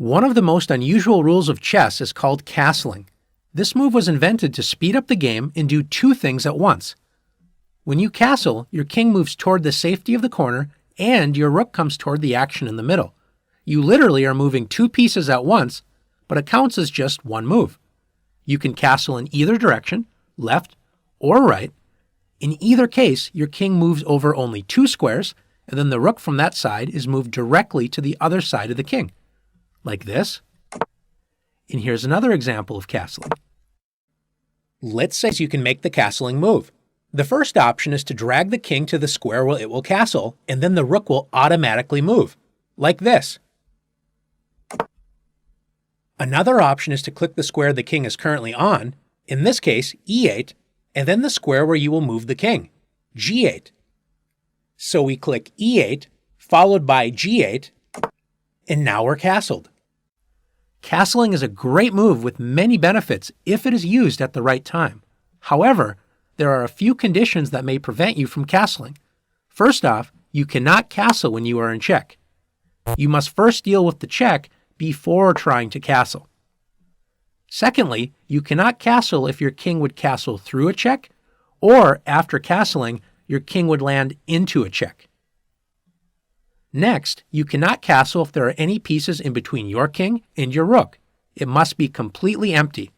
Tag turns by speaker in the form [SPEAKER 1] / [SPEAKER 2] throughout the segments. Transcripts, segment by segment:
[SPEAKER 1] One of the most unusual rules of chess is called castling. This move was invented to speed up the game and do two things at once. When you castle, your king moves toward the safety of the corner and your rook comes toward the action in the middle. You literally are moving two pieces at once, but it counts as just one move. You can castle in either direction, left or right. In either case, your king moves over only two squares, and then the rook from that side is moved directly to the other side of the king, like this. And here's another example of castling. Let's say you can make the castling move. The first option is to drag the king to the square where it will castle, and then the rook will automatically move, like this. Another option is to click the square the king is currently on, in this case e8, and then the square where you will move the king, g8. So we click e8, followed by g8, and now we're castled. Castling is a great move with many benefits if it is used at the right time. However, there are a few conditions that may prevent you from castling. First off, you cannot castle when you are in check. You must first deal with the check before trying to castle. Secondly, you cannot castle if your king would castle through a check, or after castling, your king would land into a check. Next, you cannot castle if there are any pieces in between your king and your rook. It must be completely empty.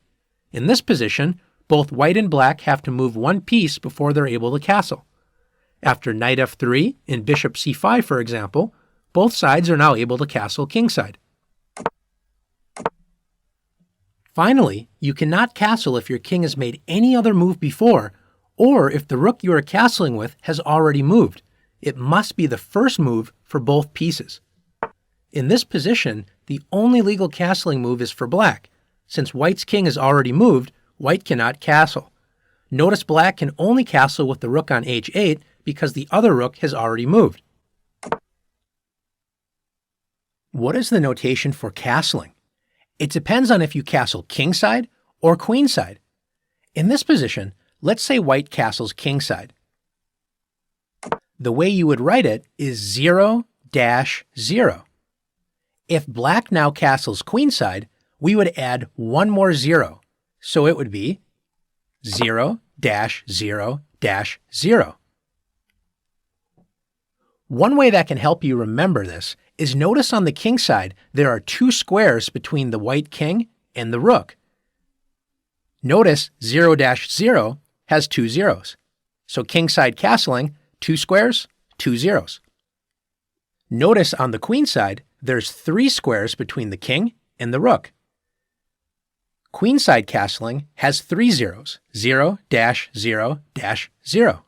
[SPEAKER 1] In this position, both white and black have to move one piece before they're able to castle. After knight f3 and bishop c5, for example, both sides are now able to castle kingside. Finally, you cannot castle if your king has made any other move before, or if the rook you are castling with has already moved. It must be the first move for both pieces. In this position, the only legal castling move is for black. Since white's king has already moved, white cannot castle. Notice black can only castle with the rook on h8 because the other rook has already moved. What is the notation for castling? It depends on if you castle kingside or queenside. In this position, let's say white castles kingside. The way you would write it is 0-0. If black now castles queenside, we would add one more 0, so it would be 0-0-0. One way that can help you remember this is notice on the king side there are two squares between the white king and the rook. Notice 0-0 has two zeros. So kingside castling, two squares, two zeros. Notice on the queen side there's three squares between the king and the rook. Queenside castling has three zeros, 0-0-0.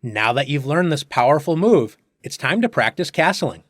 [SPEAKER 1] Now that you've learned this powerful move, it's time to practice castling.